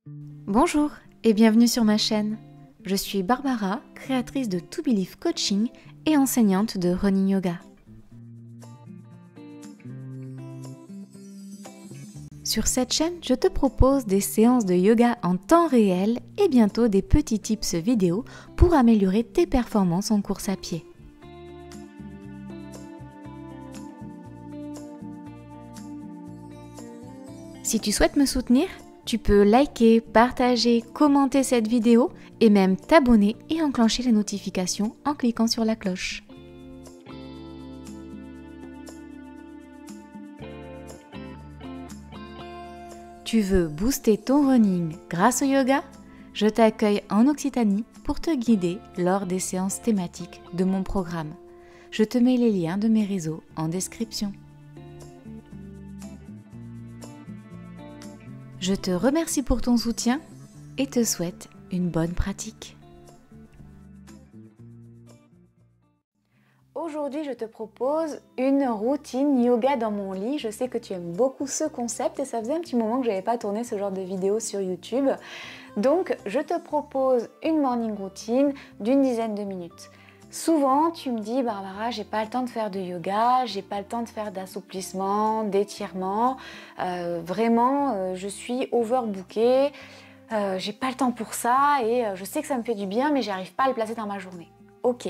Bonjour et bienvenue sur ma chaîne. Je suis Barbara, créatrice de To Believe Coaching et enseignante de Running Yoga. Sur cette chaîne, je te propose des séances de yoga en temps réel et bientôt des petits tips vidéo pour améliorer tes performances en course à pied. Si tu souhaites me soutenir, tu peux liker, partager, commenter cette vidéo et même t'abonner et enclencher les notifications en cliquant sur la cloche. Tu veux booster ton running grâce au yoga? Je t'accueille en Occitanie pour te guider lors des séances thématiques de mon programme. Je te mets les liens de mes réseaux en description. Je te remercie pour ton soutien et te souhaite une bonne pratique. Aujourd'hui, je te propose une routine yoga dans mon lit. Je sais que tu aimes beaucoup ce concept et ça faisait un petit moment que je n'avais pas tourné ce genre de vidéo sur YouTube. Donc, je te propose une morning routine d'une dizaine de minutes. Souvent, tu me dis, Barbara, j'ai pas le temps de faire de yoga, j'ai pas le temps de faire d'assouplissement, d'étirement. Je suis overbookée, j'ai pas le temps pour ça et je sais que ça me fait du bien, mais j'arrive pas à le placer dans ma journée. Ok,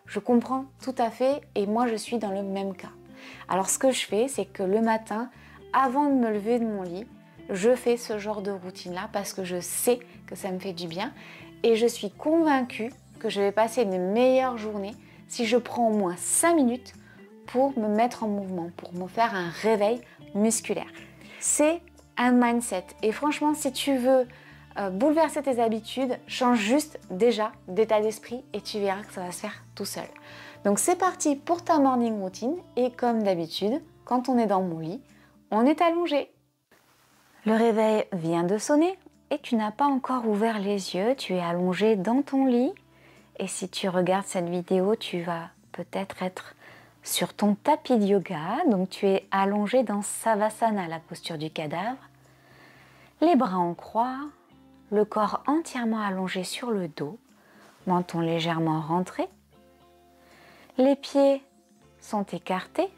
je comprends tout à fait et moi je suis dans le même cas. Alors ce que je fais, c'est que le matin, avant de me lever de mon lit, je fais ce genre de routine-là parce que je sais que ça me fait du bien et je suis convaincue que je vais passer une meilleure journée si je prends au moins 5 minutes pour me mettre en mouvement, pour me faire un réveil musculaire. C'est un mindset et franchement, si tu veux bouleverser tes habitudes, change juste déjà d'état d'esprit et tu verras que ça va se faire tout seul. Donc c'est parti pour ta morning routine et comme d'habitude, quand on est dans mon lit, on est allongé. Le réveil vient de sonner et tu n'as pas encore ouvert les yeux, tu es allongé dans ton lit et si tu regardes cette vidéo, tu vas peut-être être sur ton tapis de yoga, donc tu es allongé dans Savasana, la posture du cadavre, les bras en croix, le corps entièrement allongé sur le dos, menton légèrement rentré, les pieds sont écartés,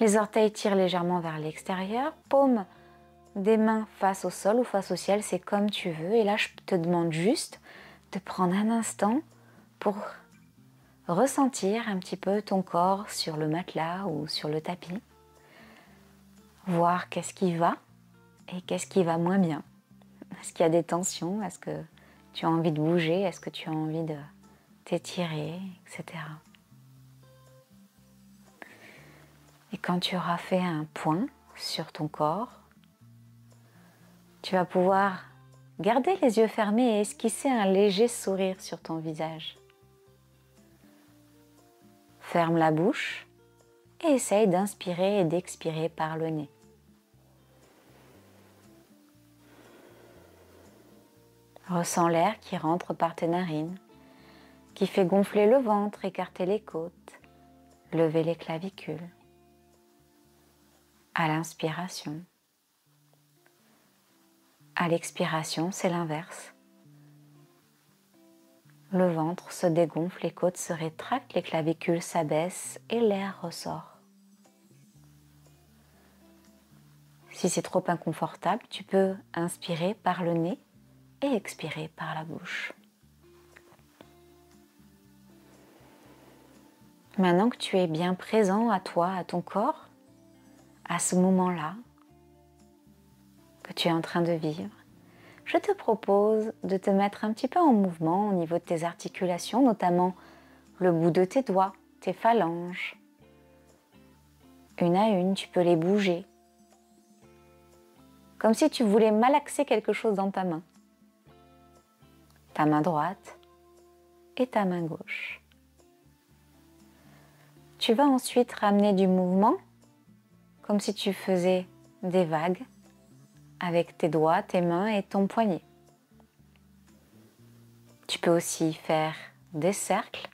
les orteils tirent légèrement vers l'extérieur, paume des mains face au sol ou face au ciel, c'est comme tu veux. Et là, je te demande juste de prendre un instant pour ressentir un petit peu ton corps sur le matelas ou sur le tapis. Voir qu'est-ce qui va et qu'est-ce qui va moins bien. Est-ce qu'il y a des tensions? Est-ce que tu as envie de bouger? Est-ce que tu as envie de t'étirer, etc. Et quand tu auras fait un point sur ton corps, tu vas pouvoir garder les yeux fermés et esquisser un léger sourire sur ton visage. Ferme la bouche et essaye d'inspirer et d'expirer par le nez. Ressens l'air qui rentre par tes narines, qui fait gonfler le ventre, écarter les côtes, lever les clavicules. À l'inspiration. À l'expiration, c'est l'inverse. Le ventre se dégonfle, les côtes se rétractent, les clavicules s'abaissent et l'air ressort. Si c'est trop inconfortable, tu peux inspirer par le nez et expirer par la bouche. Maintenant que tu es bien présent à toi, à ton corps, à ce moment-là que tu es en train de vivre, je te propose de te mettre un petit peu en mouvement au niveau de tes articulations, notamment le bout de tes doigts, tes phalanges. Une à une, tu peux les bouger. Comme si tu voulais malaxer quelque chose dans ta main. Ta main droite et ta main gauche. Tu vas ensuite ramener du mouvement, comme si tu faisais des vagues avec tes doigts, tes mains et ton poignet. Tu peux aussi faire des cercles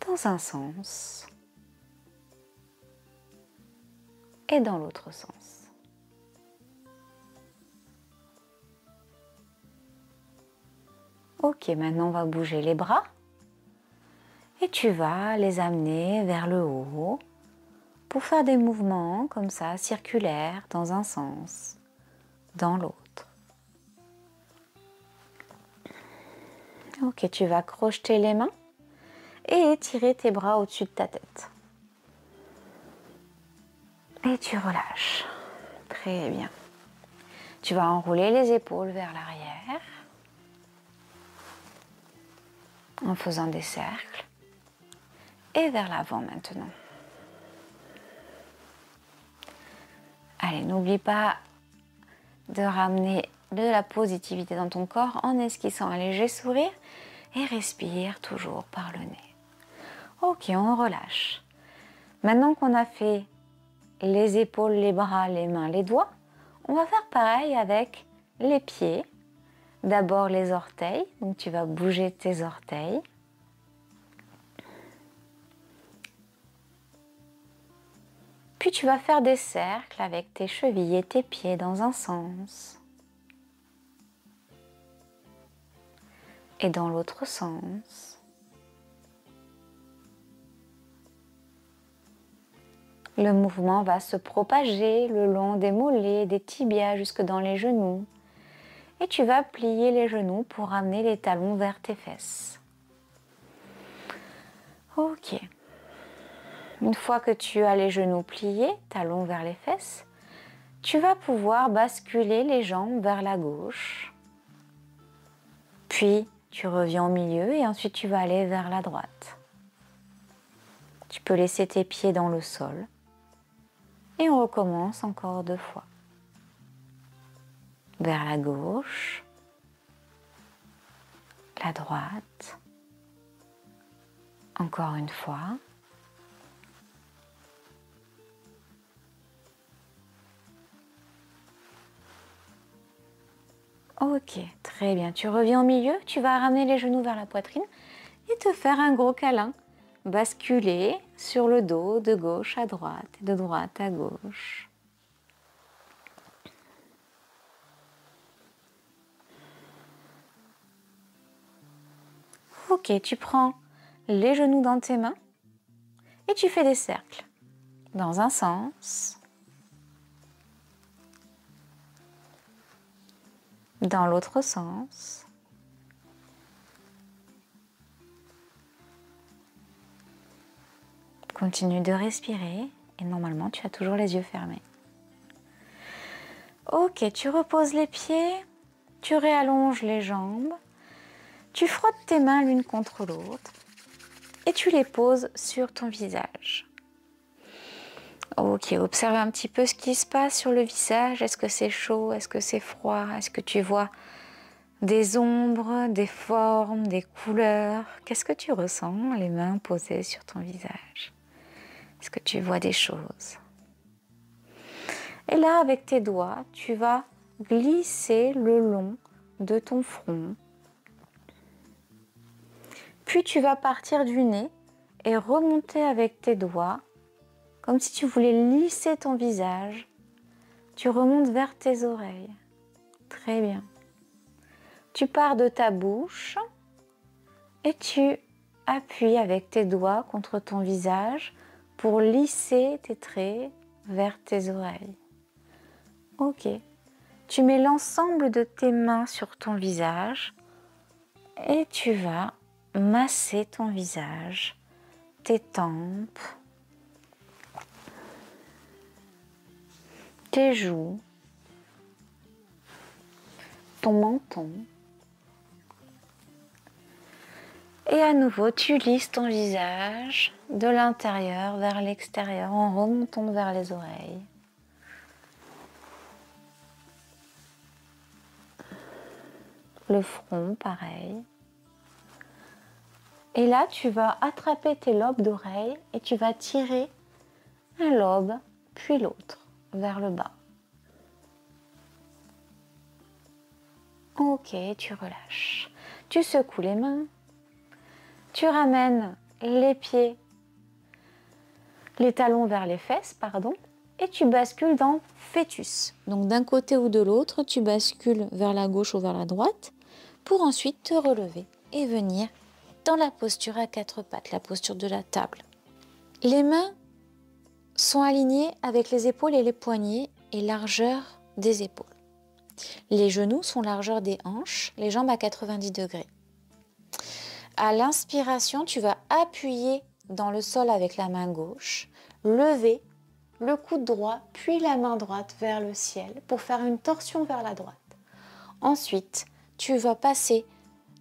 dans un sens et dans l'autre sens. Ok, maintenant on va bouger les bras. Et tu vas les amener vers le haut pour faire des mouvements comme ça, circulaires, dans un sens, dans l'autre. Ok, tu vas crocheter les mains et étirer tes bras au-dessus de ta tête. Et tu relâches. Très bien. Tu vas enrouler les épaules vers l'arrière en faisant des cercles et vers l'avant maintenant. Allez, n'oublie pas de ramener de la positivité dans ton corps en esquissant un léger sourire et respire toujours par le nez. Ok, on relâche. Maintenant qu'on a fait les épaules, les bras, les mains, les doigts, on va faire pareil avec les pieds. D'abord les orteils, donc tu vas bouger tes orteils. Puis tu vas faire des cercles avec tes chevilles et tes pieds dans un sens. Et dans l'autre sens. Le mouvement va se propager le long des mollets, des tibias jusque dans les genoux. Et tu vas plier les genoux pour ramener les talons vers tes fesses. Ok. Une fois que tu as les genoux pliés, talons vers les fesses, tu vas pouvoir basculer les jambes vers la gauche. Puis tu reviens au milieu et ensuite tu vas aller vers la droite. Tu peux laisser tes pieds dans le sol. Et on recommence encore 2 fois. Vers la gauche, la droite, encore une fois. Ok, très bien. Tu reviens au milieu, tu vas ramener les genoux vers la poitrine et te faire un gros câlin. Basculer sur le dos de gauche à droite et de droite à gauche. Ok, tu prends les genoux dans tes mains et tu fais des cercles dans un sens, dans l'autre sens. Continue de respirer et normalement tu as toujours les yeux fermés. Ok, tu reposes les pieds, tu réallonges les jambes, tu frottes tes mains l'une contre l'autre et tu les poses sur ton visage. Ok, observe un petit peu ce qui se passe sur le visage. Est-ce que c'est chaud? Est-ce que c'est froid? Est-ce que tu vois des ombres, des formes, des couleurs? Qu'est-ce que tu ressens, les mains posées sur ton visage? Est-ce que tu vois des choses? Et là, avec tes doigts, tu vas glisser le long de ton front. Puis tu vas partir du nez et remonter avec tes doigts, comme si tu voulais lisser ton visage. Tu remontes vers tes oreilles. Très bien. Tu pars de ta bouche et tu appuies avec tes doigts contre ton visage pour lisser tes traits vers tes oreilles. Ok. Tu mets l'ensemble de tes mains sur ton visage et tu vas masser ton visage, tes tempes, tes joues, ton menton. Et à nouveau, tu lisses ton visage de l'intérieur vers l'extérieur en remontant vers les oreilles. Le front, pareil. Et là, tu vas attraper tes lobes d'oreilles et tu vas tirer un lobe, puis l'autre, vers le bas. Ok, tu relâches. Tu secoues les mains. Tu ramènes les pieds, les talons vers les fesses, pardon, et tu bascules dans fœtus. Donc d'un côté ou de l'autre, tu bascules vers la gauche ou vers la droite, pour ensuite te relever et venir dans la posture à quatre pattes, la posture de la table. Les mains sont alignées avec les épaules et les poignets et largeur des épaules. Les genoux sont largeur des hanches, les jambes à 90 degrés. À l'inspiration, tu vas appuyer dans le sol avec la main gauche, lever le coude droit, puis la main droite vers le ciel pour faire une torsion vers la droite. Ensuite, tu vas passer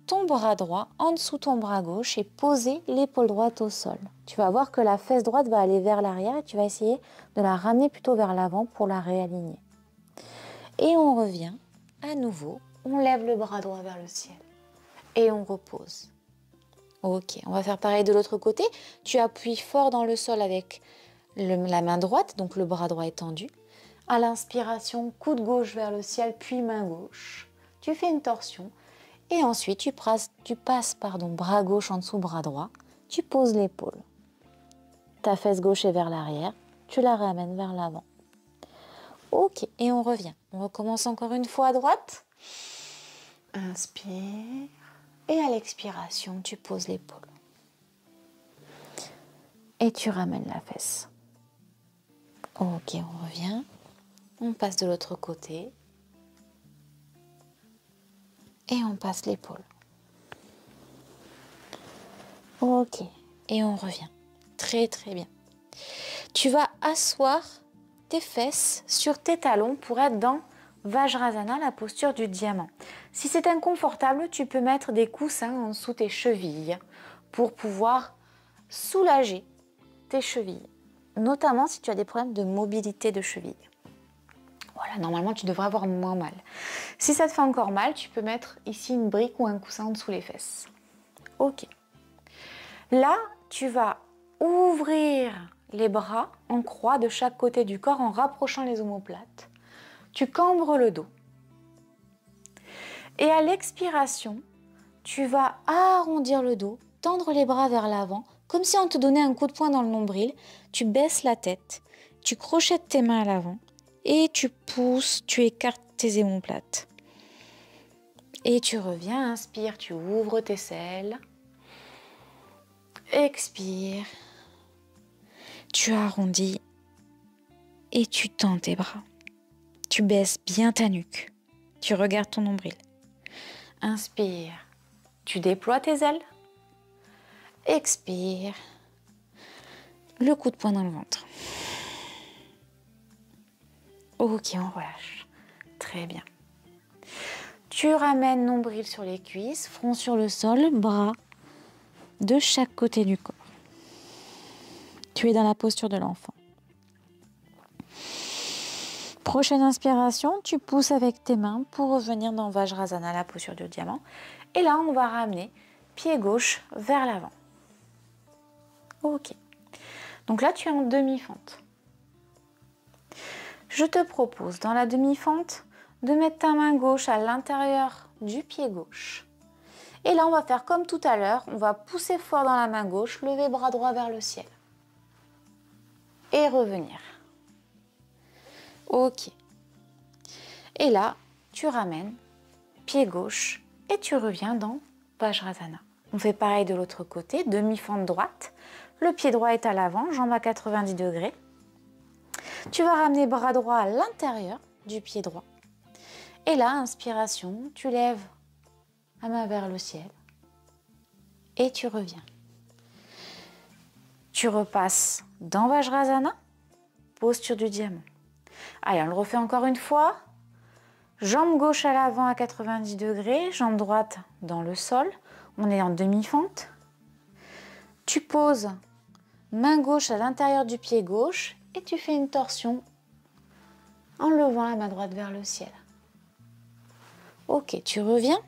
ton bras droit en dessous ton bras gauche et poser l'épaule droite au sol. Tu vas voir que la fesse droite va aller vers l'arrière et tu vas essayer de la ramener plutôt vers l'avant pour la réaligner. Et on revient à nouveau, on lève le bras droit vers le ciel et on repose. Ok, on va faire pareil de l'autre côté. Tu appuies fort dans le sol avec la main droite, donc le bras droit est tendu. À l'inspiration, coude gauche vers le ciel, puis main gauche. Tu fais une torsion et ensuite tu passes bras gauche en dessous bras droit. Tu poses l'épaule. Ta fesse gauche est vers l'arrière, tu la ramènes vers l'avant. Ok, et on revient. On recommence encore une fois à droite. Inspire. Et à l'expiration, tu poses l'épaule. Et tu ramènes la fesse. Ok, on revient. On passe de l'autre côté. Et on passe l'épaule. Ok, et on revient. Très très bien. Tu vas asseoir tes fesses sur tes talons pour être dans Vajrasana, la posture du diamant. Si c'est inconfortable, tu peux mettre des coussins en dessous tes chevilles pour pouvoir soulager tes chevilles, notamment si tu as des problèmes de mobilité de cheville. Voilà, normalement tu devrais avoir moins mal. Si ça te fait encore mal, tu peux mettre ici une brique ou un coussin en dessous les fesses. Ok. Là, tu vas ouvrir les bras en croix de chaque côté du corps en rapprochant les omoplates. Tu cambres le dos. Et à l'expiration, tu vas arrondir le dos, tendre les bras vers l'avant, comme si on te donnait un coup de poing dans le nombril. Tu baisses la tête, tu crochettes tes mains à l'avant et tu pousses, tu écartes tes omoplates. Et tu reviens, inspire, tu ouvres tes selles. Expire. Tu arrondis et tu tends tes bras. Tu baisses bien ta nuque. Tu regardes ton nombril. Inspire. Tu déploies tes ailes. Expire. Le coup de poing dans le ventre. Ok, on relâche. Très bien. Tu ramènes nombril sur les cuisses, front sur le sol, bras de chaque côté du corps. Tu es dans la posture de l'enfant. Prochaine inspiration, tu pousses avec tes mains pour revenir dans Vajrasana, la posture du diamant. Et là, on va ramener pied gauche vers l'avant. Ok. Donc là, tu es en demi-fente. Je te propose, dans la demi-fente, de mettre ta main gauche à l'intérieur du pied gauche. Et là, on va faire comme tout à l'heure. On va pousser fort dans la main gauche, lever bras droit vers le ciel. Et revenir. Ok. Et là, tu ramènes pied gauche et tu reviens dans Vajrasana. On fait pareil de l'autre côté, demi-fente droite. Le pied droit est à l'avant, jambe à 90 degrés. Tu vas ramener bras droit à l'intérieur du pied droit. Et là, inspiration, tu lèves la main vers le ciel et tu reviens. Tu repasses dans Vajrasana, posture du diamant. Allez, on le refait encore une fois. Jambe gauche à l'avant à 90 degrés, jambe droite dans le sol. On est en demi-fente. Tu poses main gauche à l'intérieur du pied gauche et tu fais une torsion en levant la main droite vers le ciel. Ok, tu reviens.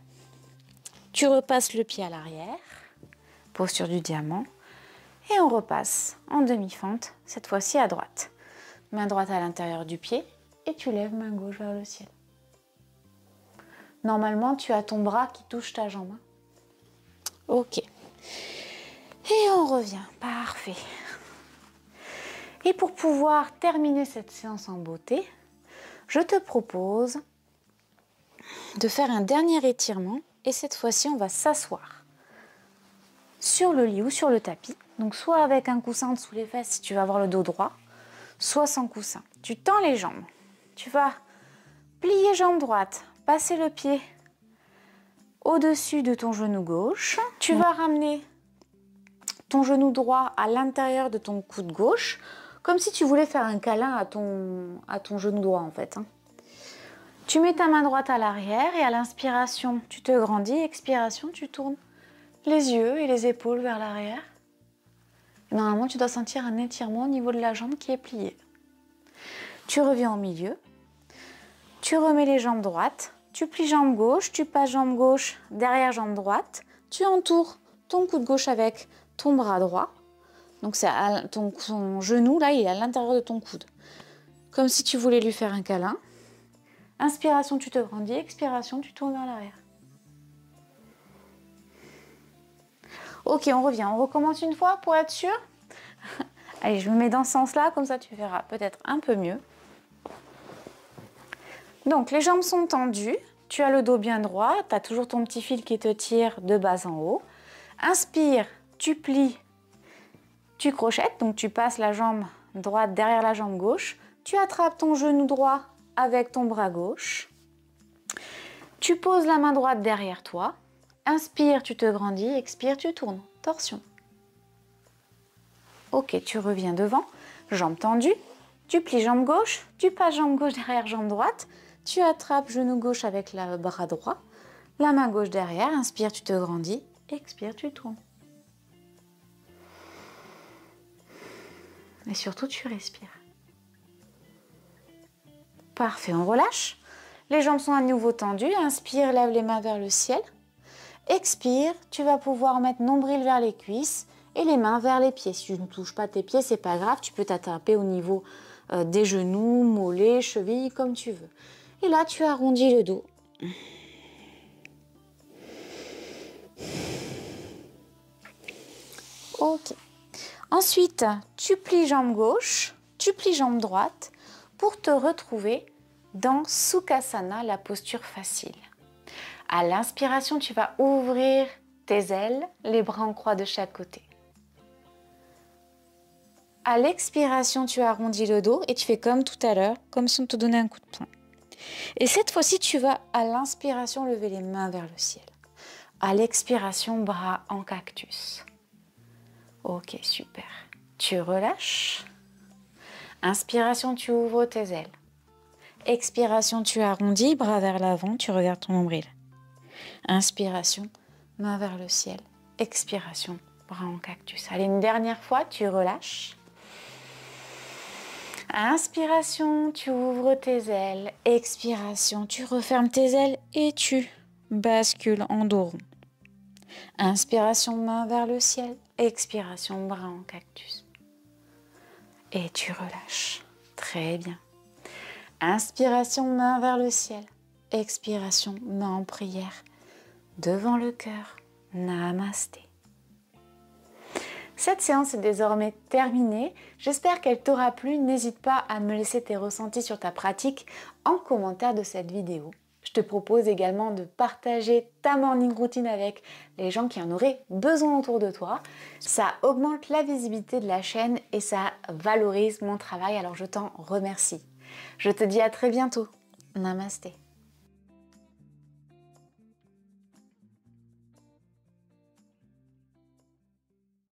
Tu repasses le pied à l'arrière, posture du diamant. Et on repasse en demi-fente, cette fois-ci à droite. Main droite à l'intérieur du pied et tu lèves main gauche vers le ciel. Normalement, tu as ton bras qui touche ta jambe. Ok. Et on revient. Parfait. Et pour pouvoir terminer cette séance en beauté, je te propose de faire un dernier étirement Et cette fois-ci, on va s'asseoir sur le lit ou sur le tapis. Donc soit avec un coussin dessous les fesses si tu vas avoir le dos droit, soit sans coussin. Tu tends les jambes. Tu vas plier jambe droite, passer le pied au-dessus de ton genou gauche. Tu vas ramener ton genou droit à l'intérieur de ton coude gauche, comme si tu voulais faire un câlin à ton genou droit en fait. Tu mets ta main droite à l'arrière et à l'inspiration, tu te grandis. Expiration, tu tournes les yeux et les épaules vers l'arrière. Normalement, tu dois sentir un étirement au niveau de la jambe qui est pliée. Tu reviens au milieu. Tu remets les jambes droites. Tu plies jambe gauche, tu passes jambe gauche derrière jambe droite. Tu entoures ton coude gauche avec ton bras droit. Donc c'est ton genou, là, il est à l'intérieur de ton coude. Comme si tu voulais lui faire un câlin. Inspiration, tu te grandis. Expiration, tu tournes vers l'arrière. Ok, on revient. On recommence une fois pour être sûr. Allez, je me mets dans ce sens-là, comme ça tu verras peut-être un peu mieux. Donc, les jambes sont tendues. Tu as le dos bien droit. Tu as toujours ton petit fil qui te tire de bas en haut. Inspire, tu plies, tu crochettes. Donc, tu passes la jambe droite derrière la jambe gauche. Tu attrapes ton genou droit avec ton bras gauche. Tu poses la main droite derrière toi. Inspire, tu te grandis. Expire, tu tournes. Torsion. Ok, tu reviens devant. Jambes tendues. Tu plies jambe gauche. Tu passes jambe gauche derrière jambe droite. Tu attrapes genou gauche avec le bras droit. La main gauche derrière. Inspire, tu te grandis. Expire, tu tournes. Et surtout, tu respires. Parfait, on relâche. Les jambes sont à nouveau tendues. Inspire, lève les mains vers le ciel. Expire, tu vas pouvoir mettre nombril vers les cuisses et les mains vers les pieds. Si tu ne touches pas tes pieds, c'est pas grave. Tu peux t'attraper au niveau des genoux, mollets, chevilles, comme tu veux. Et là, tu arrondis le dos. Ok. Ensuite, tu plies jambe gauche, tu plies jambe droite pour te retrouver dans Sukhasana, la posture facile. À l'inspiration, tu vas ouvrir tes ailes, les bras en croix de chaque côté. À l'expiration, tu arrondis le dos et tu fais comme tout à l'heure, comme si on te donnait un coup de poing. Et cette fois-ci, tu vas à l'inspiration lever les mains vers le ciel. À l'expiration, bras en cactus. Ok, super. Tu relâches. Inspiration, tu ouvres tes ailes. Expiration, tu arrondis, bras vers l'avant, tu regardes ton nombril. Inspiration, main vers le ciel. Expiration, bras en cactus. Allez, une dernière fois, tu relâches. Inspiration, tu ouvres tes ailes. Expiration, tu refermes tes ailes et tu bascules en dos rond. Inspiration, main vers le ciel. Expiration, bras en cactus. Et tu relâches. Très bien. Inspiration, main vers le ciel. Expiration, main en prière. Devant le cœur. Namasté. Cette séance est désormais terminée. J'espère qu'elle t'aura plu. N'hésite pas à me laisser tes ressentis sur ta pratique en commentaire de cette vidéo. Je te propose également de partager ta morning routine avec les gens qui en auraient besoin autour de toi. Ça augmente la visibilité de la chaîne et ça valorise mon travail, alors je t'en remercie. Je te dis à très bientôt. Namasté.